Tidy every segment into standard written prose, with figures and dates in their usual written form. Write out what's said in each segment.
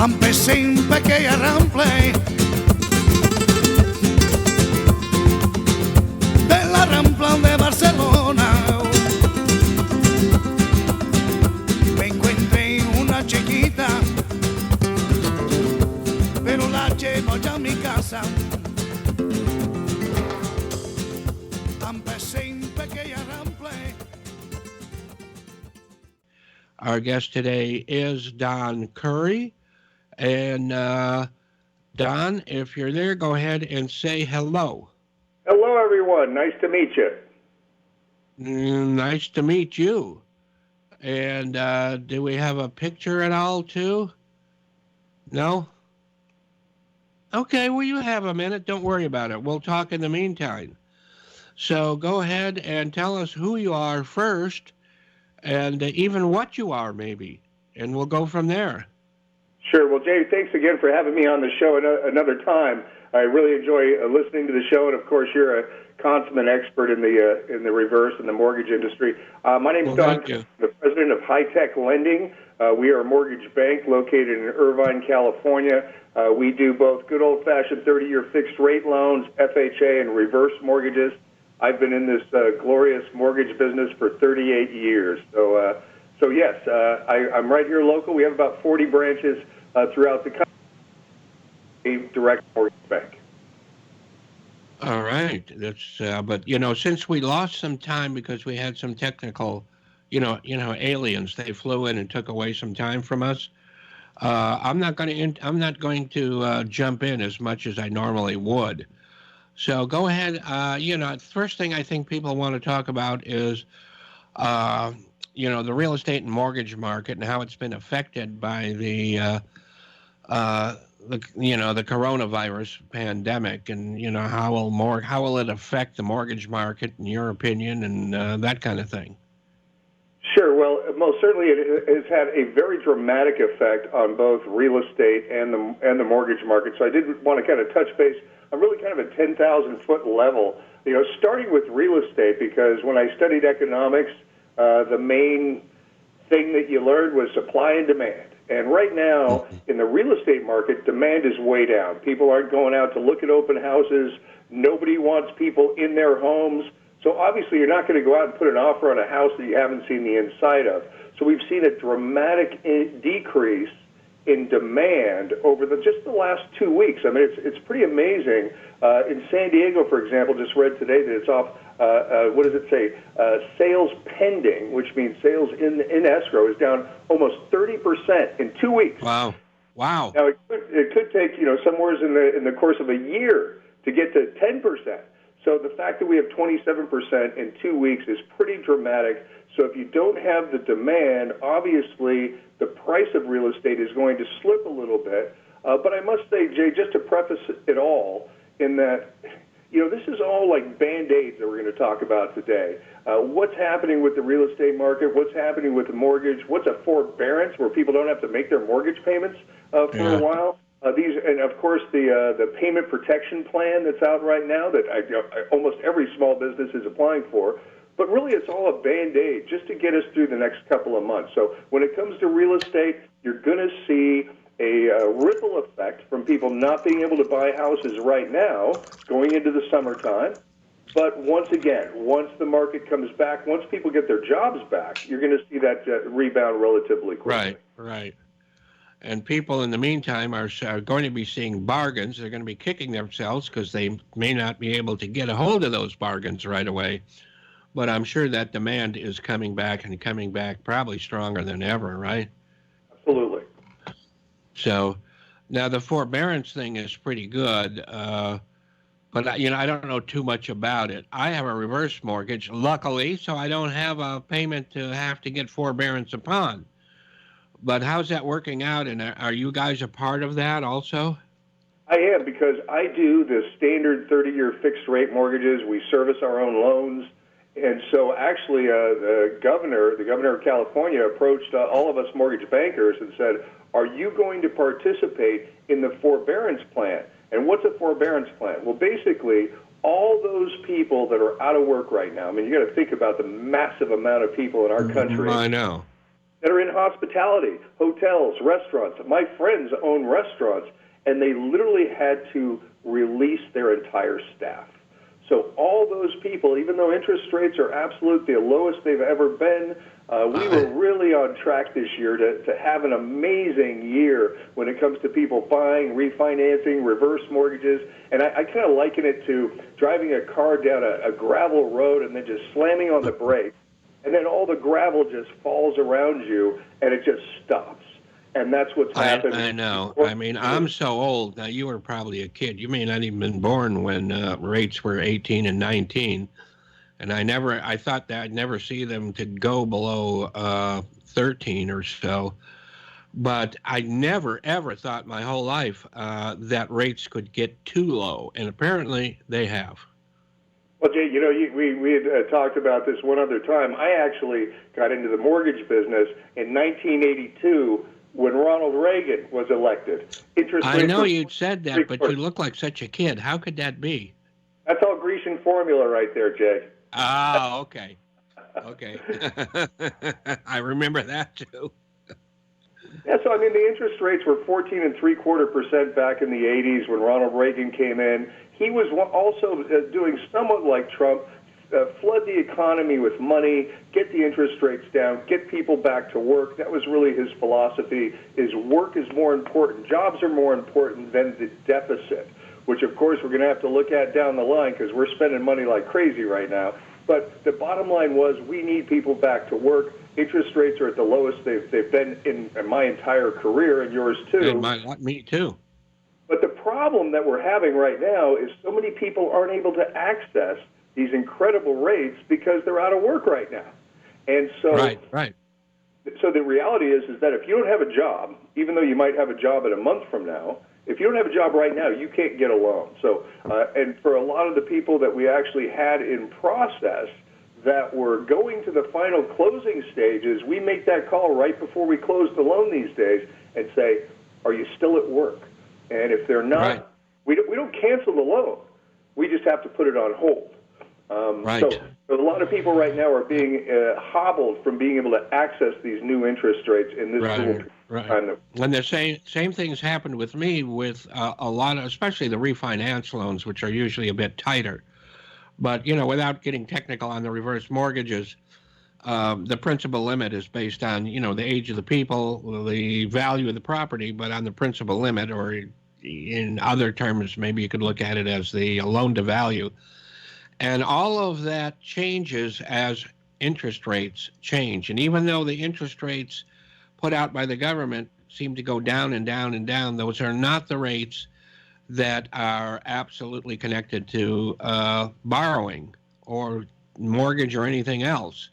Empecé un pequeño rample de la Rampla de Barcelona. Me encontré una chiquita, pero la llevo ya a mi casa. Empecé un pequeño rample. Our guest today is Don Currie. And Don, if you're there, go ahead and say hello. Hello, everyone. Nice to meet you. Nice to meet you. And do we have a picture at all, too? No? Okay, well, you have a minute. Don't worry about it. We'll talk in the meantime. So go ahead and tell us who you are first, and even what you are, maybe. And we'll go from there. Sure. Well, Jay, thanks again for having me on the show another time. I really enjoy listening to the show, and of course, you're a consummate expert in the reverse and the mortgage industry. My name is Don, the president of High Tech Lending. We are a mortgage bank located in Irvine, California. We do both good old-fashioned 30-year fixed-rate loans, FHA, and reverse mortgages. I've been in this glorious mortgage business for 38 years. So yes, I'm right here local. We have about 40 branches throughout the country. A direct mortgage bank. All right. That's but since we lost some time because we had some technical, aliens, they flew in and took away some time from us. I'm not going to jump in as much as I normally would. So go ahead. First thing I think people want to talk about is the real estate and mortgage market and how it's been affected by the coronavirus pandemic, and how will it affect the mortgage market in your opinion, and that kind of thing. Sure. Well, most certainly it has had a very dramatic effect on both real estate and the mortgage market. So I did want to kind of touch base on really kind of a 10,000-foot level. Starting with real estate, because when I studied economics, the main thing that you learned was supply and demand. And right now, in the real estate market, demand is way down. People aren't going out to look at open houses. Nobody wants people in their homes. So obviously, you're not going to go out and put an offer on a house that you haven't seen the inside of. So we've seen a dramatic decrease in demand over just the last 2 weeks. I mean, it's pretty amazing. In San Diego, for example, just read today that it's off, what does it say? Sales pending, which means sales in escrow, is down almost 30% in 2 weeks. Wow. Now, it could take, somewhere in the course of a year to get to 10%. So the fact that we have 27% in 2 weeks is pretty dramatic. So if you don't have the demand, obviously the price of real estate is going to slip a little bit. But I must say, Jay, just to preface it all, in that, this is all like Band-Aids that we're going to talk about today. What's happening with the real estate market? What's happening with the mortgage? What's a forbearance where people don't have to make their mortgage payments for a while? And of course the payment protection plan that's out right now that almost every small business is applying for. But really, it's all a Band-Aid just to get us through the next couple of months. So when it comes to real estate, you're going to see a ripple effect from people not being able to buy houses right now going into the summertime. But once again, once the market comes back, once people get their jobs back, you're going to see that rebound relatively quickly. Right. And people in the meantime are going to be seeing bargains. They're going to be kicking themselves because they may not be able to get a hold of those bargains right away. But I'm sure that demand is coming back probably stronger than ever, right? Absolutely. So now the forbearance thing is pretty good, but I don't know too much about it. I have a reverse mortgage, luckily, so I don't have a payment to have to get forbearance upon. But how's that working out, and are you guys a part of that also? I am, because I do the standard 30-year fixed-rate mortgages. We service our own loans. And so actually the governor of California approached all of us mortgage bankers and said, are you going to participate in the forbearance plan? And what's a forbearance plan? Well, basically, all those people that are out of work right now, I mean, you got to think about the massive amount of people in our country. I know. that are in hospitality, hotels, restaurants. My friends own restaurants, and they literally had to release their entire staff. So all those people, even though interest rates are absolutely the lowest they've ever been, we were really on track this year to have an amazing year when it comes to people buying, refinancing, reverse mortgages. And I kind of liken it to driving a car down a gravel road and then just slamming on the brakes. And then all the gravel just falls around you, and it just stops. And that's what's happened. I know. I mean, I'm so old. Now, you were probably a kid. You may not even been born when rates were 18 and 19. And I thought that I'd never see them to go below 13 or so. But I never, ever thought my whole life that rates could get too low. And apparently they have. Well, Jay, we had talked about this one other time. I actually got into the mortgage business in 1982 when Ronald Reagan was elected. I know you'd said that, but you look like such a kid. How could that be? That's all Grecian formula right there, Jay. Oh, okay. Okay. I remember that, too. Yeah, so I mean, the interest rates were 14.75% back in the 80s when Ronald Reagan came in. He was also doing somewhat like Trump, flood the economy with money, get the interest rates down, get people back to work. That was really his philosophy, is work is more important. Jobs are more important than the deficit, which, of course, we're going to have to look at down the line because we're spending money like crazy right now. But the bottom line was we need people back to work. Interest rates are at the lowest they've been in my entire career, and yours too. And me too. But the problem that we're having right now is so many people aren't able to access these incredible rates because they're out of work right now. And so, right. So the reality is that if you don't have a job, even though you might have a job in a month from now, if you don't have a job right now, you can't get a loan. So, and for a lot of the people that we actually had in process that were going to the final closing stages, we make that call right before we close the loan these days and say, are you still at work? And if they're not, we don't cancel the loan. We just have to put it on hold. So a lot of people right now are being hobbled from being able to access these new interest rates in this time. When the same things happened with me with a lot of, especially the refinance loans, which are usually a bit tighter. But, without getting technical on the reverse mortgages, the principal limit is based on, the age of the people, the value of the property, but on the principal limit, or in other terms, maybe you could look at it as the loan to value. And all of that changes as interest rates change. And even though the interest rates put out by the government seem to go down and down and down, those are not the rates that are absolutely connected to borrowing or mortgage or anything else.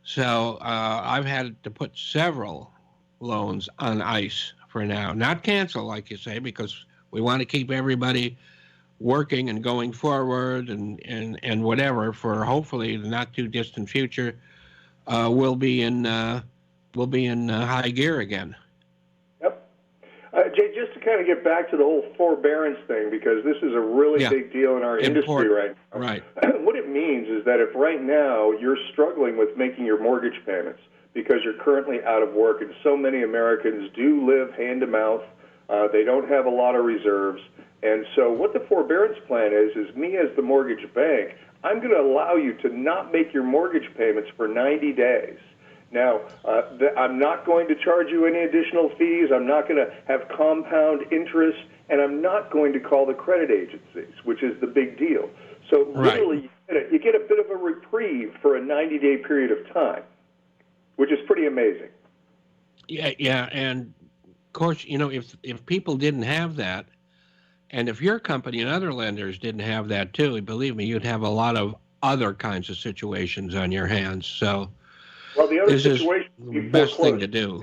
So I've had to put several loans on ice for now. Not cancel, like you say, because we want to keep everybody working and going forward and whatever for hopefully the not too distant future. We'll be in high gear again. Yep. Jay, just to kind of get back to the whole forbearance thing, because this is a really big deal in our industry right now. Right. What it means is that if right now you're struggling with making your mortgage payments because you're currently out of work, and so many Americans do live hand to mouth, they don't have a lot of reserves. And so what the forbearance plan is me as the mortgage bank, I'm going to allow you to not make your mortgage payments for 90 days. Now, I'm not going to charge you any additional fees. I'm not going to have compound interest, and I'm not going to call the credit agencies, which is the big deal. So literally, you get a bit of a reprieve for a 90-day period of time, which is pretty amazing. Yeah, and of course, if people didn't have that, and if your company and other lenders didn't have that too, believe me, you'd have a lot of other kinds of situations on your hands. So, well, the other this situation is the best thing to do.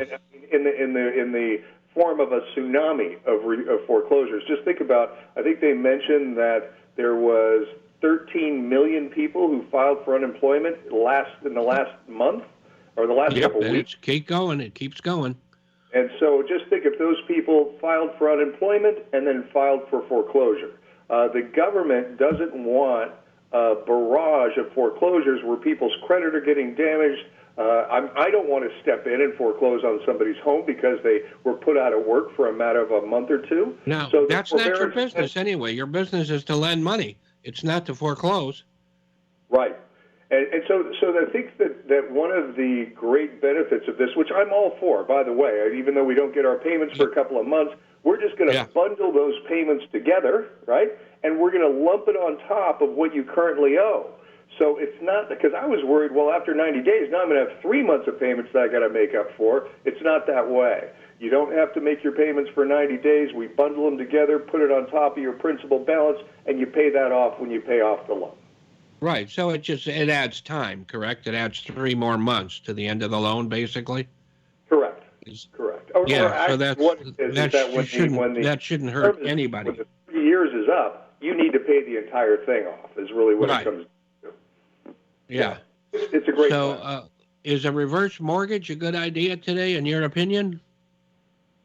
In the form of a tsunami of foreclosures. Just think about, I think they mentioned that there was 13 million people who filed for unemployment in the last month or the last couple of weeks. It keeps going. And so just think if those people filed for unemployment and then filed for foreclosure. The government doesn't want a barrage of foreclosures where people's credit are getting damaged, I don't want to step in and foreclose on somebody's home because they were put out of work for a matter of a month or two. No, So that's not your business anyway. Your business is to lend money. It's not to foreclose. Right. And so I think that one of the great benefits of this, which I'm all for, by the way, even though we don't get our payments for a couple of months, we're just going to bundle those payments together, right? And we're going to lump it on top of what you currently owe. So it's not, because I was worried, well, after 90 days, now I'm going to have 3 months of payments that I got to make up for. It's not that way. You don't have to make your payments for 90 days. We bundle them together, put it on top of your principal balance, and you pay that off when you pay off the loan. Right. So it adds time, correct? It adds 3 more months to the end of the loan, basically. Correct. Correct. Or so that shouldn't hurt anybody. When the 3 years is up, you need to pay the entire thing off. Is really what it comes to. Yeah. It's a great. So, is a reverse mortgage a good idea today, in your opinion?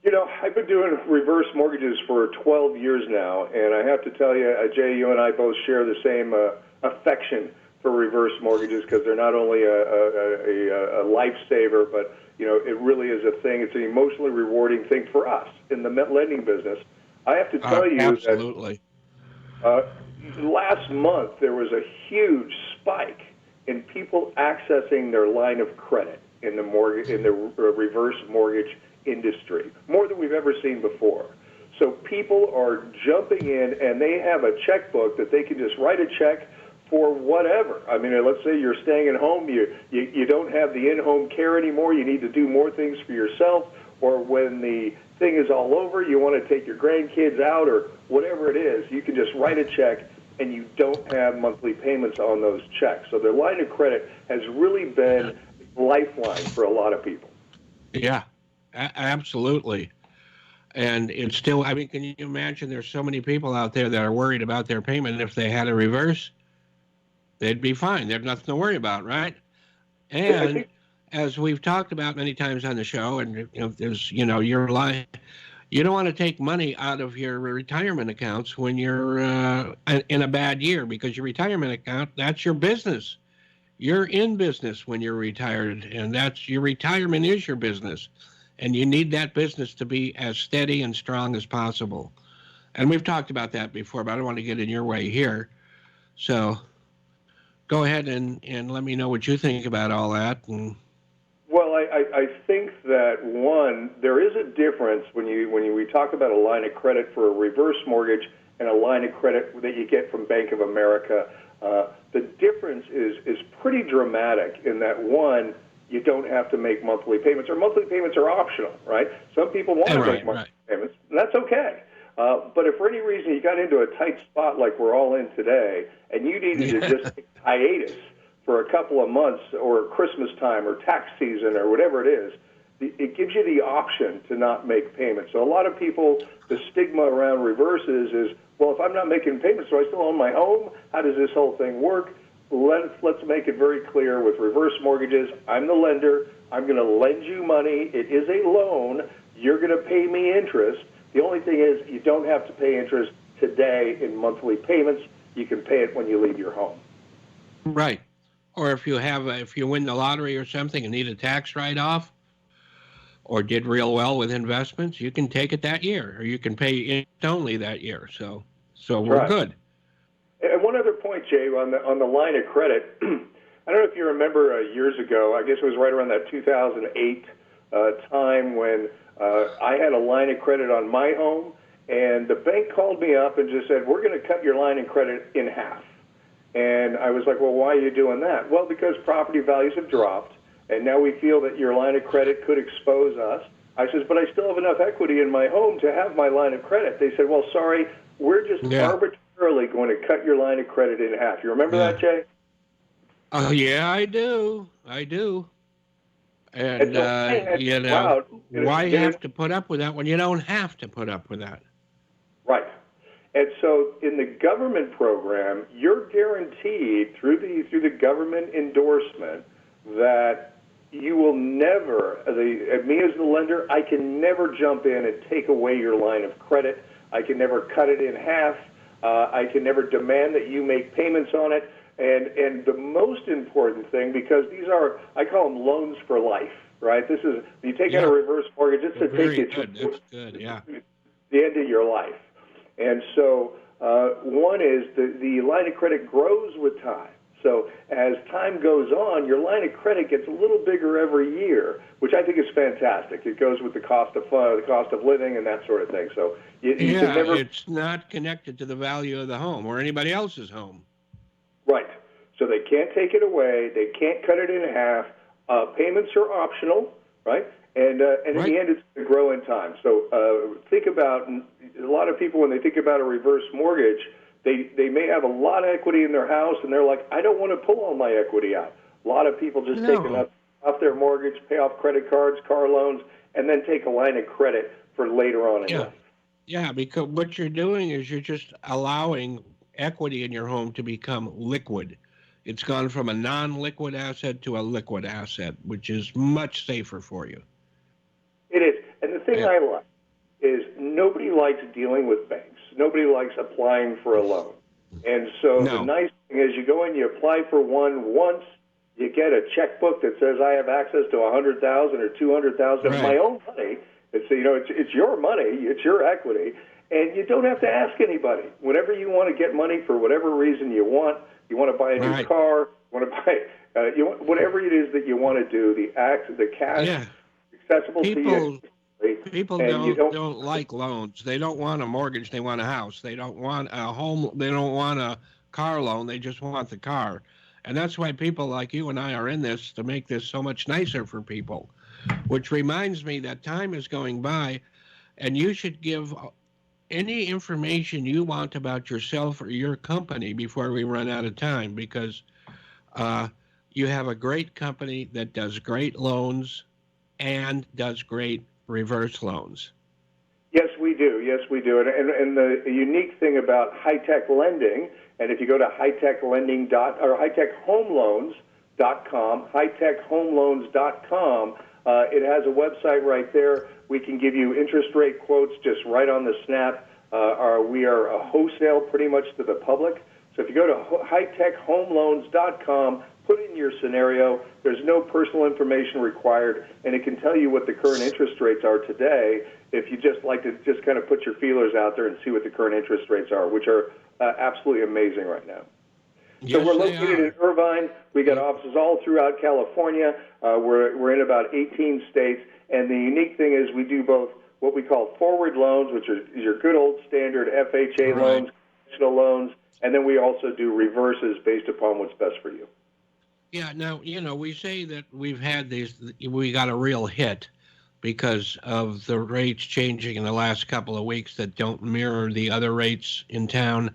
You know, I've been doing reverse mortgages for 12 years now, and I have to tell you, Jay, you and I both share the same affection for reverse mortgages because they're not only a lifesaver, but you know, it really is a thing. It's an emotionally rewarding thing for us in the lending business. I have to tell you absolutely. that last month there was a huge spike in people accessing their line of credit in the reverse mortgage industry, more than we've ever seen before. So people are jumping in, and they have a checkbook that they can just write a check for whatever. I mean, let's say you're staying at home, you don't have the in-home care anymore, you need to do more things for yourself, or when the thing is all over, you want to take your grandkids out, or whatever it is, you can just write a check, and you don't have monthly payments on those checks. So their line of credit has really been a lifeline for a lot of people. Yeah. Absolutely. And it's still, I mean, can you imagine there's so many people out there that are worried about their payment. If they had a reverse, they'd be fine. There's nothing to worry about, right? And as we've talked about many times on the show, and there's, your life, you don't want to take money out of your retirement accounts when you're in a bad year, because your retirement account, that's your business. You're in business when you're retired, and that's your retirement is your business. And you need that business to be as steady and strong as possible. And we've talked about that before, but I don't want to get in your way here. So go ahead and let me know what you think about all that. Well, I think that, one, there is a difference when we talk about a line of credit for a reverse mortgage and a line of credit that you get from Bank of America. The difference is pretty dramatic in that, one, you don't have to make monthly payments, or monthly payments are optional, right? Some people want to make monthly payments, and that's okay. But if for any reason you got into a tight spot like we're all in today, and you needed to just take hiatus for a couple of months, or Christmas time, or tax season, or whatever it is, it gives you the option to not make payments. So a lot of people, the stigma around reverses is, well, if I'm not making payments, do I still own my home? How does this whole thing work? Let's make it very clear with reverse mortgages. I'm the lender. I'm going to lend you money. It is a loan. You're going to pay me interest. The only thing is you don't have to pay interest today in monthly payments. You can pay it when you leave your home. Right. Or if you win the lottery or something and need a tax write-off, or did real well with investments, you can take it that year, or you can pay it only that year. So we're good. And one other point, Jay, on the line of credit, I don't know if you remember years ago, I guess it was right around that 2008 time when I had a line of credit on my home, and the bank called me up and just said, we're going to cut your line of credit in half. And I was like, well, why are you doing that? Well, because property values have dropped, and now we feel that your line of credit could expose us. I says, but I still have enough equity in my home to have my line of credit. They said, well, sorry, we're just arbitrarily going to cut your line of credit in half. You remember that, Jay? Oh, yeah, I do. And, why have to put up with that when you don't have to put up with that? Right. And so in the government program, you're guaranteed through the government endorsement that you will never, me as the lender, I can never jump in and take away your line of credit. I can never cut it in half. I can never demand that you make payments on it. And the most important thing, because these are, I call them loans for life, right? This is, you take out a reverse mortgage, it's to take you Good. That's good. Yeah. the end of your life. And so one is the line of credit grows with time. So as time goes on, your line of credit gets a little bigger every year, which I think is fantastic. It goes with the cost of living, and that sort of thing. So you can never. It's not connected to the value of the home or anybody else's home. Right. So they can't take it away. They can't cut it in half. Payments are optional, right? And in the end, it's going to grow in time. So think about a lot of people when they think about a reverse mortgage. They may have a lot of equity in their house, and they're like, I don't want to pull all my equity out. A lot of people just take enough off their mortgage, pay off credit cards, car loans, and then take a line of credit for later on in life. Yeah, because what you're doing is you're just allowing equity in your home to become liquid. It's gone from a non-liquid asset to a liquid asset, which is much safer for you. It is. And the thing I like is nobody likes dealing with banks. Nobody likes applying for a loan. And so the nice thing is you go in, you apply for one once, you get a checkbook that says I have access to $100,000 or $200,000 of my own money. It's your money, it's your equity, and you don't have to ask anybody. Whenever you want to get money for whatever reason you want to buy a new car, want to buy whatever it is that you want to do, the cash accessible to you. People don't like loans. They don't want a mortgage. They want a house. They don't want a home. They don't want a car loan. They just want the car. And that's why people like you and I are in this, to make this so much nicer for people. Which reminds me that time is going by, and you should give any information you want about yourself or your company before we run out of time, because you have a great company that does great loans and does great reverse loans. Yes, we do. And the unique thing about high-tech lending, and if you go to hightechhomeloans.com, hightechhomeloans.com, it has a website right there. We can give you interest rate quotes just right on the snap. We are a wholesale pretty much to the public. So if you go to hightechhomeloans.com, put in your scenario. There's no personal information required, and it can tell you what the current interest rates are today if you just like to just kind of put your feelers out there and see what the current interest rates are, which are absolutely amazing right now. Yes, so we're located in Irvine. We got offices all throughout California. We're in about 18 states, and the unique thing is we do both what we call forward loans, which are your good old standard FHA loans, conventional loans, and then we also do reverses based upon what's best for you. Yeah, now, we say that we got a real hit because of the rates changing in the last couple of weeks that don't mirror the other rates in town.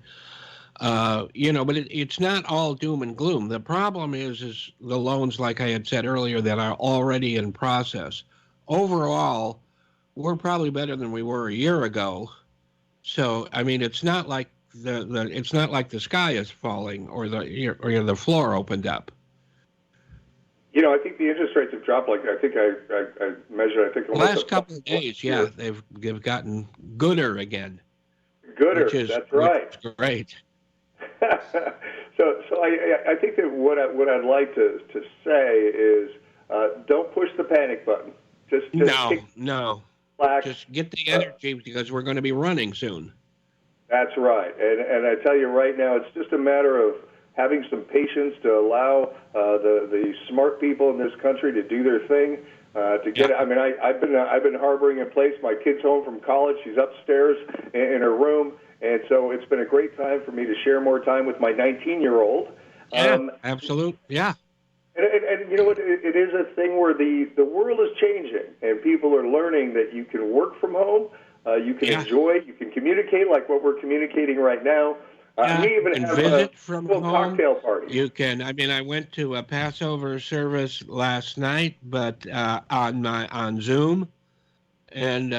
But it's not all doom and gloom. The problem is the loans, like I had said earlier, that are already in process. Overall, we're probably better than we were a year ago. So, I mean, it's not like it's not like the sky is falling or the floor opened up. I think the interest rates have dropped. Like I think I measured. I think the last couple of days, they've gotten gooder again. Gooder, that's right. Which is great. So I think that what I'd like to say is don't push the panic button. Just no. Relax. Just get the energy because we're going to be running soon. That's right, and I tell you right now, it's just a matter of having some patience to allow the smart people in this country to do their thing. To get, I mean, I've been harboring in place. My kid's home from college. She's upstairs in her room, and so it's been a great time for me to share more time with my 19-year-old. Absolutely, yeah. And you know what? It is a thing where the world is changing, and people are learning that you can work from home, you can enjoy, you can communicate like what we're communicating right now. We even have visit from home. Cocktail party. You can. I mean, I went to a Passover service last night, but on Zoom, and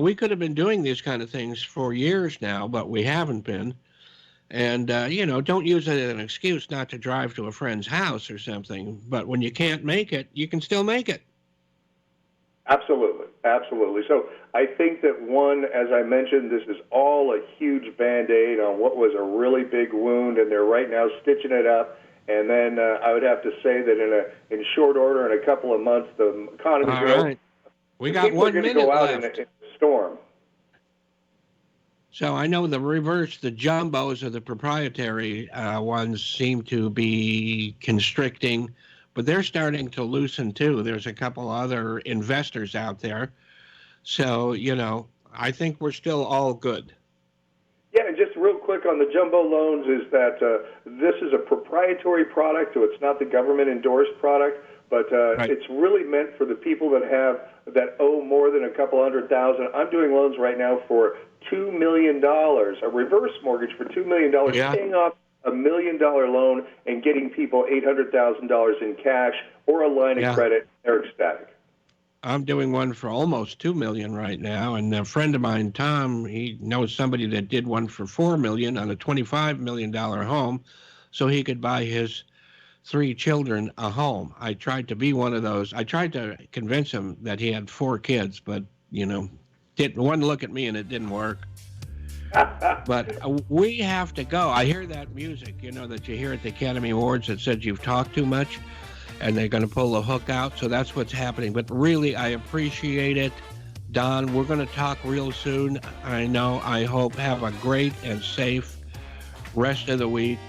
we could have been doing these kind of things for years now, but we haven't been. And don't use it as an excuse not to drive to a friend's house or something. But when you can't make it, you can still make it. Absolutely. So I think that as I mentioned, this is all a huge Band-Aid on what was a really big wound, and they're right now stitching it up. And then I would have to say that in short order, in a couple of months, the economy All will. right. We the got people 1 are going to minute go out left. in a storm. So I know the reverse, the jumbos or the proprietary ones seem to be constricting, but they're starting to loosen too. There's a couple other investors out there. So, I think we're still all good. Yeah, and just real quick on the jumbo loans is that this is a proprietary product, so it's not the government endorsed product, but Right. it's really meant for the people that owe more than a couple $100,000. I'm doing loans right now for $2 million, a reverse mortgage for $2 million, Yeah. paying off a $1 million loan and getting people $800,000 in cash or a line Yeah. of credit. They're ecstatic. I'm doing one for almost 2 million right now. And a friend of mine, Tom, he knows somebody that did one for 4 million on a $25 million home so he could buy his 3 children a home. I tried to be one of those. I tried to convince him that he had 4 kids, but, didn't one look at me and it didn't work. But we have to go. I hear that music, that you hear at the Academy Awards that said you've talked too much and they're going to pull the hook out. So that's what's happening. But really, I appreciate it. Don, we're going to talk real soon. I hope. Have a great and safe rest of the week.